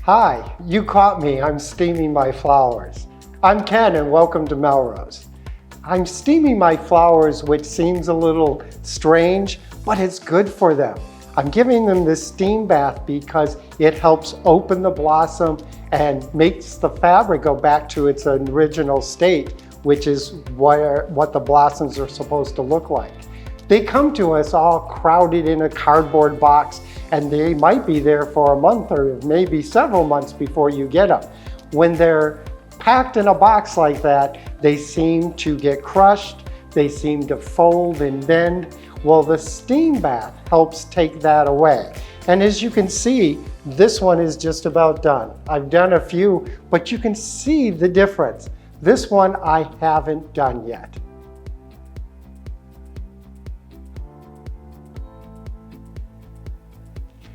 Hi, you caught me. I'm steaming my flowers. I'm Ken and welcome to Melrose. I'm steaming my flowers, which seems a little strange, but it's good for them. I'm giving them this steam bath because it helps open the blossom and makes the fabric go back to its original state, which is what the blossoms are supposed to look like. They come to us all crowded in a cardboard box, and they might be there for a month or maybe several months before you get them. When they're packed in a box like that, they seem to get crushed, they seem to fold and bend. Well, the steam bath helps take that away. And as you can see, this one is just about done. I've done a few, but you can see the difference. This one I haven't done yet.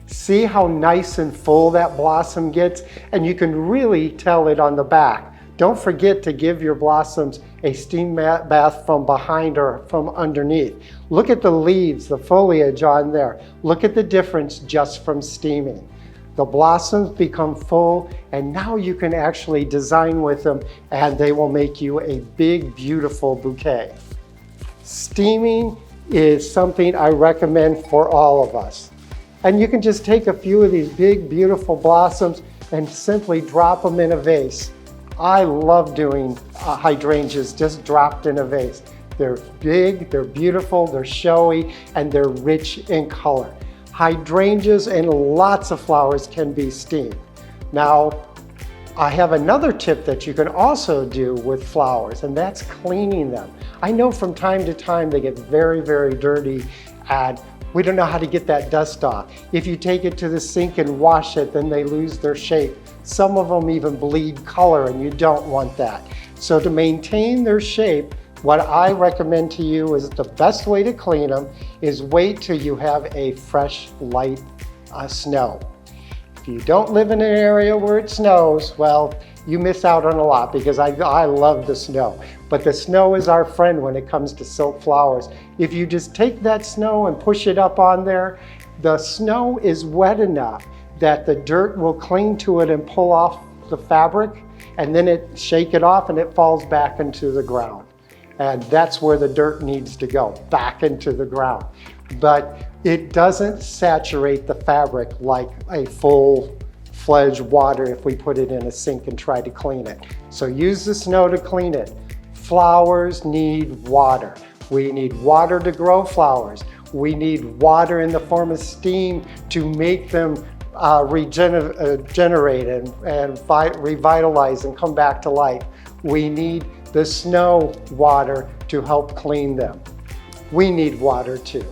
See how nice and full that blossom gets? And you can really tell it on the back. Don't forget to give your blossoms a steam bath from behind or from underneath. Look at the leaves, the foliage on there. Look at the difference just from steaming. The blossoms become full, and now you can actually design with them, and they will make you a big, beautiful bouquet. Steaming is something I recommend for all of us. And you can just take a few of these big, beautiful blossoms and simply drop them in a vase. I love doing hydrangeas just dropped in a vase. They're big, they're beautiful, they're showy, and they're rich in color. Hydrangeas and lots of flowers can be steamed. Now, I have another tip that you can also do with flowers, and that's cleaning them. I know from time to time they get very, very dirty, and we don't know how to get that dust off. If you take it to the sink and wash it, then they lose their shape. Some of them even bleed color, and you don't want that. So to maintain their shape, what I recommend to you is the best way to clean them is wait till you have a fresh, light snow. If you don't live in an area where it snows, well, you miss out on a lot because I love the snow. But the snow is our friend when it comes to silk flowers. If you just take that snow and push it up on there, the snow is wet enough that the dirt will cling to it and pull off the fabric, and then shake it off and it falls back into the ground. And that's where the dirt needs to go, back into the ground. But it doesn't saturate the fabric like a full-fledged water if we put it in a sink and try to clean it. So use the snow to clean it. Flowers need water. We need water to grow flowers. We need water in the form of steam to make them regenerate and revitalize and come back to life. We need the snow water to help clean them. We need water too.